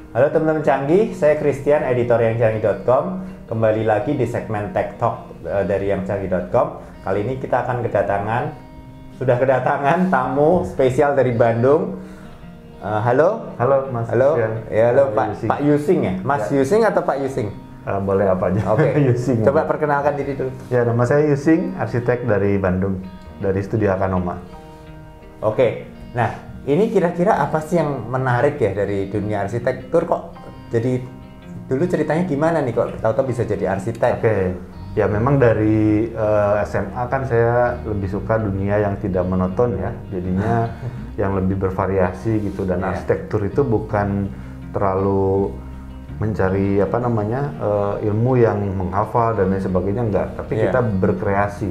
Halo teman-teman canggih, saya Christian, editor yangcanggih.com. Kembali lagi di segmen Tech Talk dari yangcanggih.com. Kali ini kita akan sudah kedatangan tamu spesial dari Bandung. Halo. Halo Mas. Halo. Christian. Ya, halo Pak Yusing ya? Mas Ya. Yusing atau Pak Yusing? Boleh apa aja. Oke. Yusing. Coba perkenalkan diri dulu. Ya, nama saya Yusing, arsitek dari Bandung, dari Studio Akanoma. Oke. Nah, ini kira-kira apa sih yang menarik ya dari dunia arsitektur kok? Jadi dulu ceritanya gimana nih kok tahu-tahu bisa jadi arsitek? Oke. Ya memang dari SMA kan saya lebih suka dunia yang tidak monoton ya. Jadinya yang lebih bervariasi gitu, dan arsitektur itu bukan terlalu mencari ilmu yang menghafal dan lain sebagainya, enggak, tapi kita berkreasi,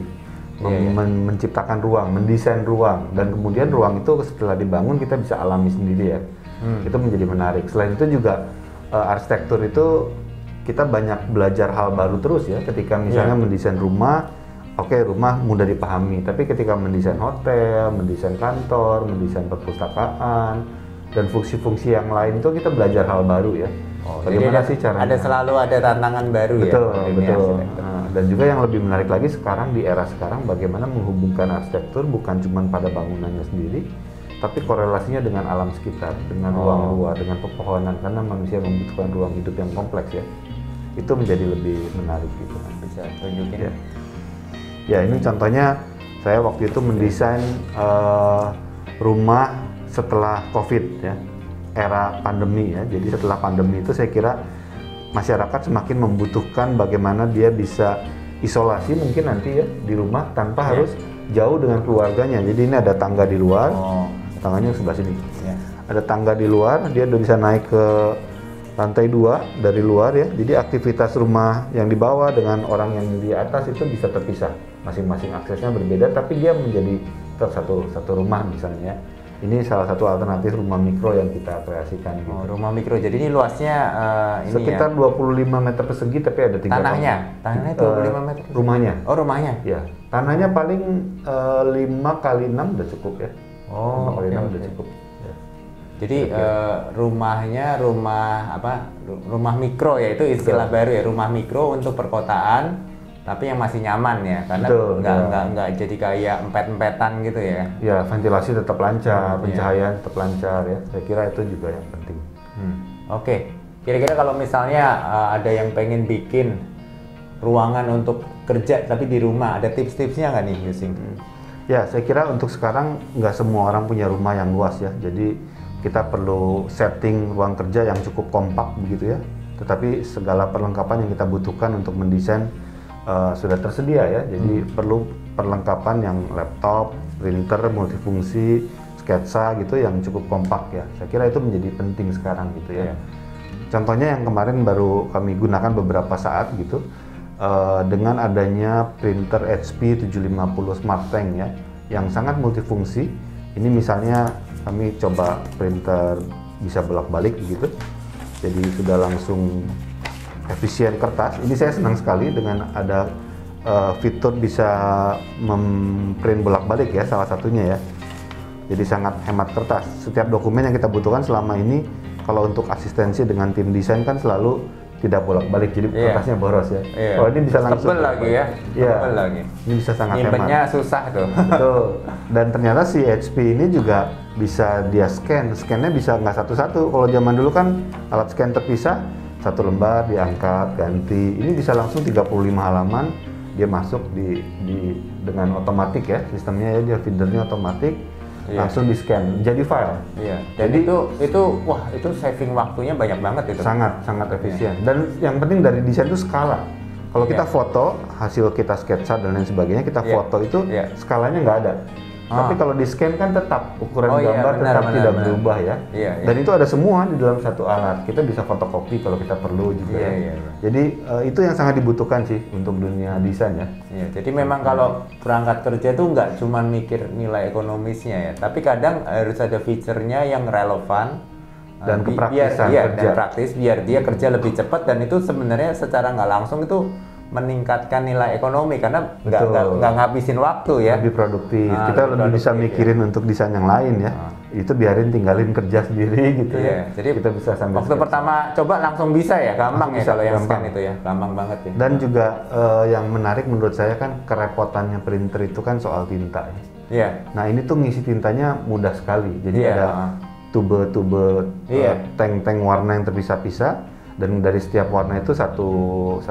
menciptakan ruang, mendesain ruang, dan kemudian ruang itu setelah dibangun kita bisa alami sendiri ya. Itu menjadi menarik. Selain itu juga arsitektur itu kita banyak belajar hal baru terus ya. Ketika misalnya mendesain rumah, rumah mudah dipahami, tapi ketika mendesain hotel, mendesain kantor, mendesain perpustakaan dan fungsi-fungsi yang lain itu kita belajar hal baru ya. Bagaimana sih caranya? Selalu ada tantangan baru. Betul, ya. Betul. Dan juga yang lebih menarik lagi sekarang di era sekarang, bagaimana menghubungkan arsitektur bukan cuma pada bangunannya sendiri, tapi korelasinya dengan alam sekitar, dengan ruang luar, dengan pepohonan, karena manusia membutuhkan ruang hidup yang kompleks ya. Itu menjadi lebih menarik gitu. Bisa tunjukin. Ya, ini contohnya saya waktu itu mendesain rumah setelah COVID ya. Era pandemi ya. Jadi setelah pandemi itu saya kira masyarakat semakin membutuhkan bagaimana dia bisa isolasi mungkin nanti ya di rumah tanpa harus jauh dengan keluarganya. Jadi ini ada tangga di luar, tangganya sebelah sini. Ada tangga di luar, dia udah bisa naik ke lantai 2 dari luar ya. Jadi aktivitas rumah yang di bawah dengan orang yang di atas itu bisa terpisah. Masing-masing aksesnya berbeda, tapi dia menjadi satu rumah misalnya ya. Ini salah satu alternatif rumah mikro yang kita kreasikan. Gitu. Rumah mikro. Jadi ini luasnya sekitar 25 meter persegi, tapi ada 3 tanahnya 25 meter. Rumahnya. Oh, rumahnya. Ya. Tanahnya paling 5 kali 6 udah cukup ya. 5 kali 6 udah cukup. Ya. Jadi rumahnya rumah mikro ya, itu istilah baru ya, rumah mikro untuk perkotaan. Tapi yang masih nyaman ya, karena nggak jadi kayak empet-empetan gitu ya. Ya, ventilasi tetap lancar, pencahayaan tetap lancar ya. Saya kira itu juga yang penting. Oke. Kira-kira kalau misalnya ada yang pengen bikin ruangan untuk kerja tapi di rumah, ada tips-tipsnya nggak nih, Yusing? Ya, saya kira untuk sekarang nggak semua orang punya rumah yang luas ya. Jadi kita perlu setting ruang kerja yang cukup kompak begitu ya. Tetapi segala perlengkapan yang kita butuhkan untuk mendesain sudah tersedia ya, jadi perlu perlengkapan yang laptop, printer, multifungsi, sketsa gitu yang cukup kompak ya. Saya kira itu menjadi penting sekarang gitu ya. Contohnya yang kemarin baru kami gunakan beberapa saat gitu, dengan adanya printer HP 750 Smart Tank ya, yang sangat multifungsi. Ini misalnya kami coba printer bisa bolak-balik begitu, jadi sudah langsung efisien kertas. Ini saya senang sekali dengan ada fitur bisa memprint bolak-balik ya, salah satunya ya. Jadi sangat hemat kertas. Setiap dokumen yang kita butuhkan selama ini, kalau untuk asistensi dengan tim desain kan selalu tidak bolak-balik, jadi kertasnya boros ya. Kalau ini bisa langsung tebel lagi ya. Tebel lagi. Ini bisa sangat nyimpennya hemat. susah tuh. Betul. Dan ternyata si HP ini juga bisa dia scan-nya bisa nggak satu-satu. Kalau zaman dulu kan alat scan terpisah, satu lembar diangkat, ganti. Ini bisa langsung 35 halaman, dia masuk dengan otomatis ya, sistemnya ya, dia feedernya otomatis, langsung di scan, jadi file. Dan jadi itu saving waktunya banyak banget itu. Sangat efisien. Dan yang penting dari desain itu skala. Kalau kita foto hasil kita sketsa dan lain sebagainya, kita foto itu skalanya nggak ada. Tapi kalau di scan kan tetap ukuran gambar tidak berubah ya. Dan itu ada semua di dalam satu alat. Kita bisa fotokopi kalau kita perlu juga. Jadi itu yang sangat dibutuhkan sih untuk dunia desain ya. Jadi memang kalau berangkat kerja tuh nggak cuma mikir nilai ekonomisnya ya, tapi kadang harus ada fiturnya yang relevan dan kepraktisan kerja. Dan praktis biar dia kerja lebih cepat, dan itu sebenarnya secara nggak langsung itu meningkatkan nilai ekonomi karena Betul. nggak ngabisin waktu ya. Lebih produktif. Nah, Kita lebih lebih bisa produktif, mikirin untuk desain yang lain ya. Itu biarin tinggalin kerja sendiri gitu Iya, ya. jadi kita bisa sambil waktu sketsa. pertama coba langsung bisa ya, gampang Langsung ya bisa, kalau yang gampang. scan itu ya, gampang banget ya. Dan juga yang menarik menurut saya kan kerepotannya printer itu kan soal tinta ya. Iya. Nah ini tuh ngisi tintanya mudah sekali. Jadi Iya, ada tube-tube Iya. tank-tank warna yang terpisah-pisah dan dari setiap warna itu satu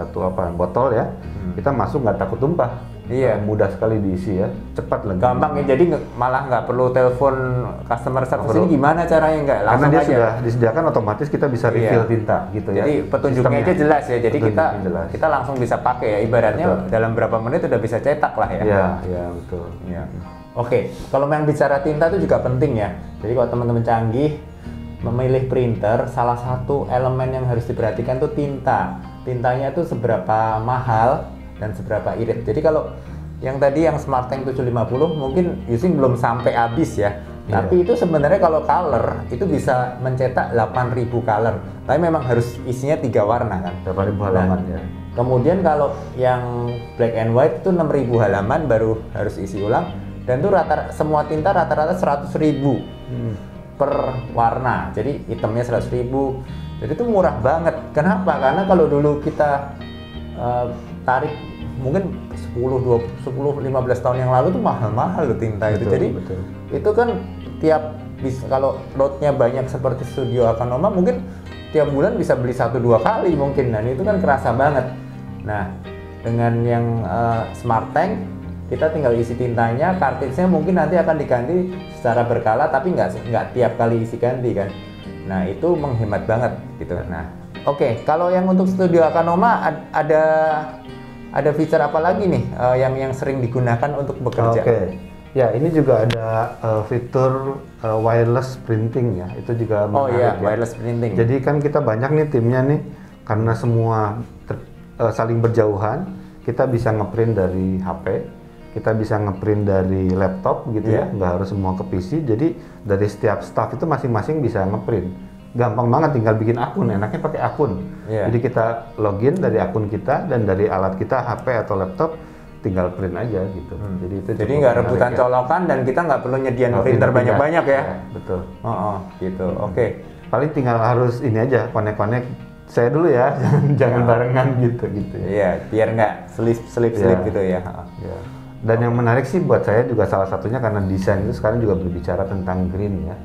botol ya. Kita masuk nggak takut tumpah. Iya. Mudah sekali diisi ya, cepat lagi. Gampang ya, jadi malah nggak perlu telepon customer service ini gimana caranya, nggak Karena langsung dia aja. sudah disediakan otomatis kita bisa refill Iya. tinta gitu ya. Jadi petunjuknya Sistemnya. aja jelas ya, jadi Petunjuknya jelas. kita langsung bisa pakai ya, ibaratnya Betul. dalam berapa menit udah bisa cetak lah ya. Iya, betul. Ya. Oke, kalau yang bicara tinta itu juga penting ya. Jadi kalau teman-teman canggih memilih printer, salah satu elemen yang harus diperhatikan tuh tinta. Tintanya tuh seberapa mahal dan seberapa irit. Jadi kalau yang tadi yang SmartTank 750 mungkin using belum sampai habis ya. Iya. Tapi itu sebenarnya kalau color itu bisa mencetak 8.000 color. Tapi memang harus isinya 3 warna kan. 8.000 halaman ya. Kemudian kalau yang black and white itu 6.000 halaman baru harus isi ulang, dan itu semua tinta rata-rata 100.000 per warna. Jadi hitamnya 100.000. Jadi itu murah banget. Kenapa? Karena kalau dulu kita tarik mungkin 10, 15 tahun yang lalu tuh mahal-mahal loh tinta itu. Betul, Jadi betul. itu kan kalau lotnya banyak seperti Studio Akanoma mungkin tiap bulan bisa beli 1-2 kali mungkin, dan itu kan kerasa banget. Nah, dengan yang SmartTank kita tinggal isi tintanya, cartridge-nya mungkin nanti akan diganti secara berkala, tapi nggak tiap kali isi ganti kan. Nah, itu menghemat banget gitu. Nah, oke, kalau yang untuk Studio Akanoma ada fitur apa lagi nih yang sering digunakan untuk bekerja? Oke. Ya, ini juga ada fitur wireless printing ya. Itu juga Oh menarik iya, ya. wireless printing. Jadi kan kita banyak nih timnya nih, karena semua saling berjauhan, kita bisa ngeprint dari HP, kita bisa ngeprint dari laptop gitu ya, nggak harus semua ke PC. Jadi dari setiap staff itu masing-masing bisa ngeprint. Gampang banget, tinggal bikin akun, enaknya pakai akun. Iya. Jadi kita login dari akun kita dan dari alat kita, HP atau laptop, tinggal print aja gitu. Jadi itu Jadi cukup nggak menarik rebutan ya. colokan dan kita nggak perlu nyediain Nggak printer pindah-pindah. banyak-banyak ya. Betul. Oh, gitu. Oke. Paling tinggal harus ini aja, connect saya dulu ya, jangan barengan gitu ya. Iya, biar nggak selip Iya. gitu ya. Ya. Dan yang menarik sih buat saya juga salah satunya karena desain itu sekarang juga berbicara tentang green ya.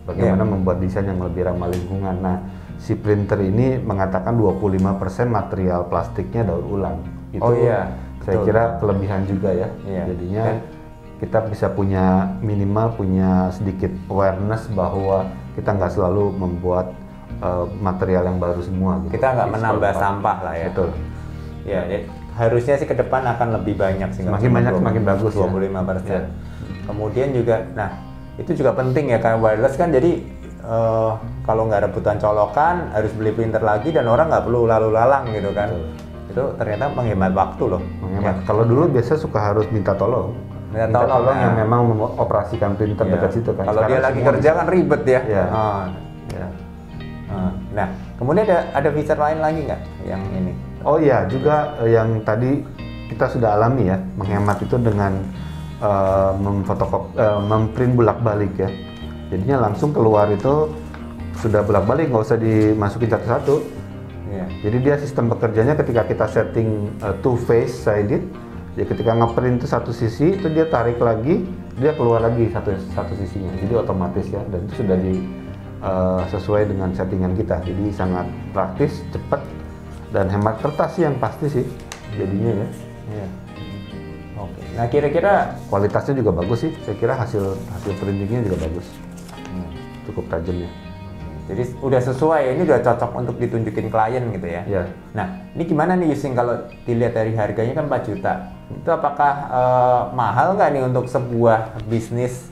Bagaimana membuat desain yang lebih ramah lingkungan. Nah, si printer ini mengatakan 25% material plastiknya daur ulang. Itu Oh iya, saya betul. kira kelebihan juga ya. Iya. Jadinya Dan- kita bisa punya sedikit awareness bahwa kita nggak selalu membuat material yang baru semua. Gitu. Kita nggak Di menambah sekolah. sampah lah ya. Betul. Ya, harusnya sih ke depan akan lebih banyak sih. Semakin banyak, semakin bagus ya. 25%. Ya. Kemudian juga, nah itu juga penting ya, karena wireless kan jadi kalau nggak rebutan colokan harus beli printer lagi dan orang nggak perlu lalu lalang gitu kan. Betul. Itu ternyata menghemat waktu loh. Menghemat. Kalau dulu biasa suka harus minta tolong. Minta tolong, yang ya. memang mengoperasikan printer Iya. dekat situ kan. Kalau dia Sekarang lagi semua kerja bisa. kan ribet ya. Iya. Ya. Nah, kemudian ada fitur lain lagi nggak yang ini? Oh iya, juga yang tadi kita sudah alami ya, menghemat itu dengan memprint bolak-balik ya. Jadinya langsung keluar itu sudah bolak-balik, nggak usah dimasukin satu-satu. Iya. Jadi dia sistem bekerjanya ketika kita setting two face sided, ya ketika ngeprint itu satu sisi itu dia tarik lagi, dia keluar lagi satu sisinya. Jadi otomatis ya, dan itu sudah sesuai dengan settingan kita. Jadi sangat praktis, cepat, dan hemat kertas sih yang pasti sih jadinya ya. Iya. Oke. Nah, kira-kira Kualitasnya juga bagus sih. Saya kira hasil printingnya juga bagus. Cukup tajam ya. jadi udah sesuai, ini udah cocok untuk ditunjukin klien gitu ya. Ya. Nah, ini gimana nih Yusing kalau dilihat dari harganya kan 4 juta. Itu apakah mahal nggak nih untuk sebuah bisnis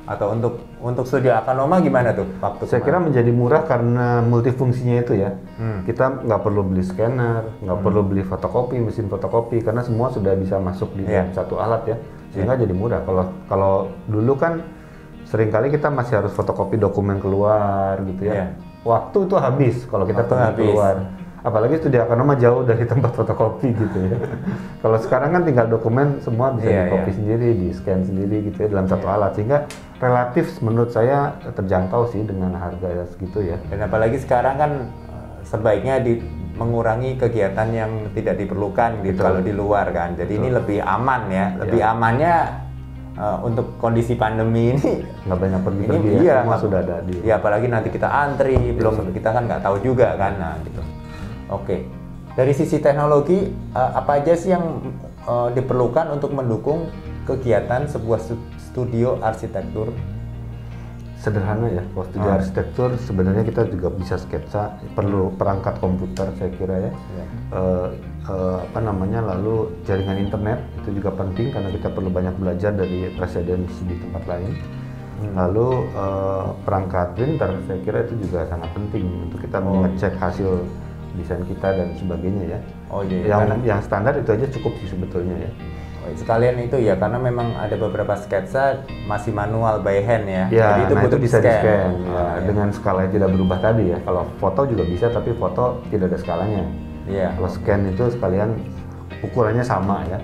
atau untuk Studio Akanoma gimana tuh waktu Saya kira menjadi murah karena multifungsinya itu ya. Kita nggak perlu beli scanner, nggak perlu beli fotokopi, mesin fotokopi, karena semua sudah bisa masuk di dalam satu alat ya. Sehingga jadi murah. Kalau dulu kan seringkali kita masih harus fotokopi dokumen keluar gitu ya. Iya. Waktu itu habis kalau kita Waktu pergi habis. keluar. Apalagi studi Akanoma jauh dari tempat fotokopi gitu ya. Kalau sekarang kan tinggal dokumen semua bisa di-copy sendiri, di-scan sendiri gitu ya dalam satu alat, sehingga relatif menurut saya terjangkau sih dengan harga segitu ya. Dan apalagi sekarang kan sebaiknya mengurangi kegiatan yang tidak diperlukan gitu kalau di luar kan. Jadi ini lebih aman ya, lebih amannya untuk kondisi pandemi ini nggak banyak pergi-pergi ya, semua sudah ada di. Ya apalagi nanti kita antri, belum kita kan nggak tahu juga kan, nah gitu. Oke, dari sisi teknologi apa aja sih yang diperlukan untuk mendukung kegiatan sebuah studio arsitektur? Sederhana ya, kalau studio arsitektur sebenarnya kita juga bisa sketsa, perlu perangkat komputer saya kira ya. Lalu jaringan internet itu juga penting karena kita perlu banyak belajar dari presiden di tempat lain. Lalu perangkat printer saya kira itu juga sangat penting untuk kita mengecek hasil desain kita dan sebagainya ya. Yang standar itu aja cukup sih sebetulnya ya. Sekalian itu ya, karena memang ada beberapa sketsa masih manual by hand ya. Jadi itu butuh bisa di-scan dengan skala yang tidak berubah tadi ya. Kalau foto juga bisa, tapi foto tidak ada skalanya. Kalau scan itu sekalian ukurannya sama ya.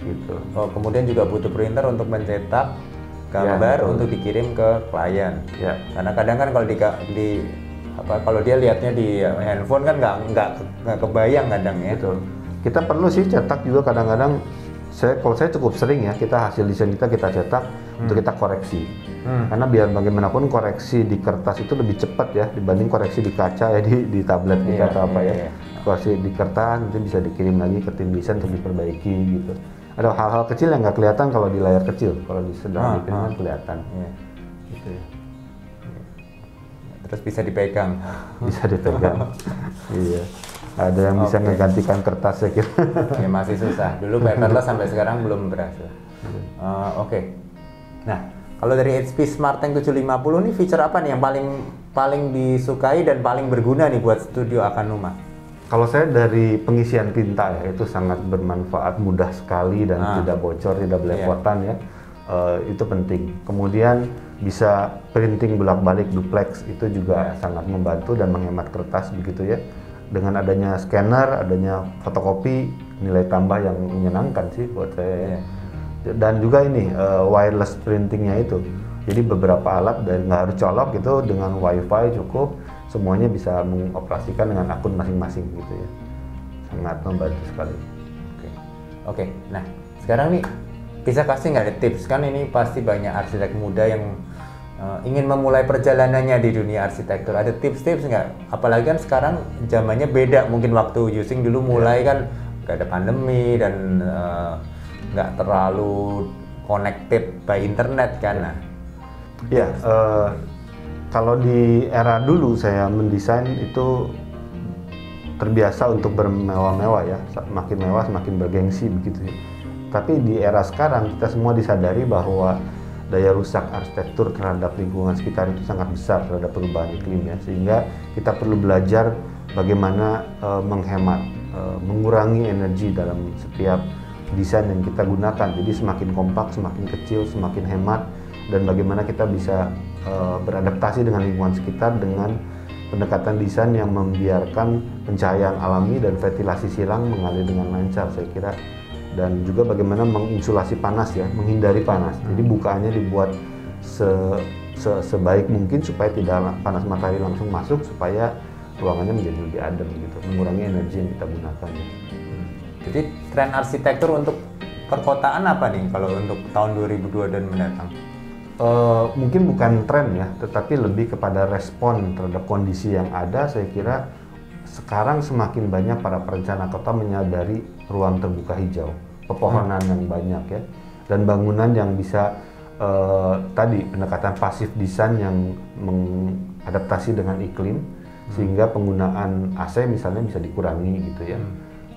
Gitu. Kemudian juga butuh printer untuk mencetak gambar untuk dikirim ke klien. Karena kadang kan kalau dia lihatnya di handphone kan nggak kebayang kadang ya. Betul. Kita perlu sih cetak juga kadang-kadang. Kalau saya cukup sering ya, hasil desain kita cetak untuk kita koreksi. Karena biar bagaimanapun koreksi di kertas itu lebih cepat ya dibanding koreksi di kaca ya, di tablet kita atau apa ya. Koreksi di kertas nanti bisa dikirim lagi ke tim desain untuk diperbaiki gitu. Ada hal-hal kecil yang nggak kelihatan kalau di layar kecil, kalau sedang dikirim kan kelihatan. Gitu ya. Terus bisa dipegang. Bisa dipegang. Iya. Ada yang bisa menggantikan kertas saya kira. Ya masih susah. Dulu paperless sampai sekarang belum berhasil. Nah, kalau dari HP SmartTank 750 nih feature apa nih yang paling disukai dan paling berguna nih buat studio Akanoma? Kalau saya dari pengisian tinta ya, itu sangat bermanfaat, mudah sekali dan tidak bocor, tidak belepotan ya. Itu penting. Kemudian bisa printing bolak-balik duplex, itu juga sangat membantu dan menghemat kertas begitu ya. Dengan adanya scanner, adanya fotokopi, nilai tambah yang menyenangkan sih buat saya. Dan juga ini wireless printingnya itu. Jadi beberapa alat dan nggak harus colok gitu, dengan wifi cukup, semuanya bisa mengoperasikan dengan akun masing-masing gitu ya. Sangat membantu sekali. Oke. Nah sekarang nih bisa kasih nggak ada tips, kan ini pasti banyak arsitek muda yang ingin memulai perjalanannya di dunia arsitektur. Ada tips-tips nggak? Apalagi kan sekarang zamannya beda, mungkin waktu Yusing dulu mulai kan nggak ada pandemi dan nggak terlalu connected by internet kan. Kalau di era dulu saya mendesain itu terbiasa untuk bermewah-mewah ya, makin mewah semakin bergengsi begitu ya. Tapi di era sekarang kita semua disadari bahwa daya rusak arsitektur terhadap lingkungan sekitar itu sangat besar terhadap perubahan iklim ya, sehingga kita perlu belajar bagaimana menghemat, mengurangi energi dalam setiap desain yang kita gunakan. Jadi semakin kompak, semakin kecil, semakin hemat, dan bagaimana kita bisa beradaptasi dengan lingkungan sekitar dengan pendekatan desain yang membiarkan pencahayaan alami dan ventilasi silang mengalir dengan lancar saya kira. Dan juga bagaimana menginsulasi panas ya, menghindari panas. Jadi bukaannya dibuat sebaik mungkin supaya tidak panas matahari langsung masuk, supaya ruangannya menjadi lebih adem gitu, mengurangi energi yang kita gunakan. Jadi tren arsitektur untuk perkotaan apa nih kalau untuk tahun 2002 dan mendatang? Mungkin bukan tren ya, tetapi lebih kepada respon terhadap kondisi yang ada. Saya kira sekarang semakin banyak para perencana kota menyadari ruang terbuka hijau, pepohonan yang banyak ya, dan bangunan yang bisa tadi pendekatan pasif desain yang mengadaptasi dengan iklim, sehingga penggunaan AC misalnya bisa dikurangi gitu ya.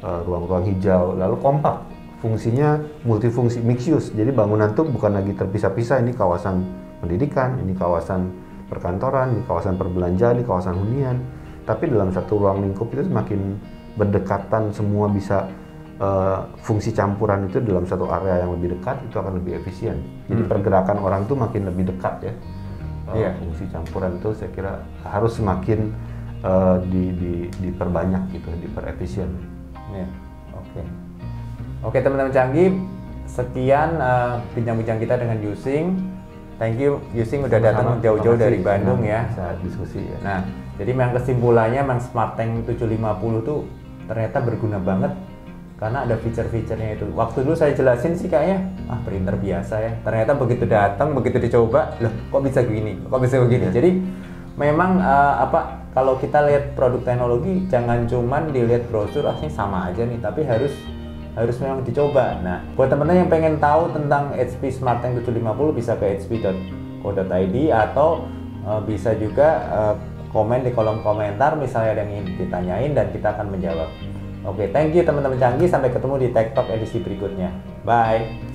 Ruang-ruang hijau, lalu kompak, fungsinya multifungsi, mixed use. Jadi bangunan tuh bukan lagi terpisah-pisah, ini kawasan pendidikan, ini kawasan perkantoran, ini kawasan perbelanjaan, ini kawasan hunian. Tapi dalam satu ruang lingkup itu semakin berdekatan, semua bisa fungsi campuran itu dalam satu area yang lebih dekat, itu akan lebih efisien. Jadi pergerakan orang tuh makin lebih dekat ya. Fungsi campuran itu saya kira harus semakin diperbanyak gitu, diperefisien. Ya, oke. Oke teman-teman canggih, sekian bincang-bincang kita dengan Yusing. Thank you Yusing udah datang jauh-jauh dari Bandung ya. Bisa diskusi ya. Nah, jadi memang kesimpulannya memang Smart Tank 750 tuh ternyata berguna banget karena ada fitur-fiturnya itu. Waktu dulu saya jelasin sih kayaknya printer biasa ya. Ternyata begitu datang, begitu dicoba, loh kok bisa gini, kok bisa begini. Jadi memang kalau kita lihat produk teknologi jangan cuman dilihat brosur ini sama aja nih, tapi harus memang dicoba. Nah, buat teman-teman yang pengen tahu tentang HP Smart Tank 750 bisa ke hp.co.id atau bisa juga komen di kolom komentar misalnya ada yang ingin ditanyain dan kita akan menjawab. Oke, thank you teman-teman canggih, sampai ketemu di Tech Talk edisi berikutnya. Bye.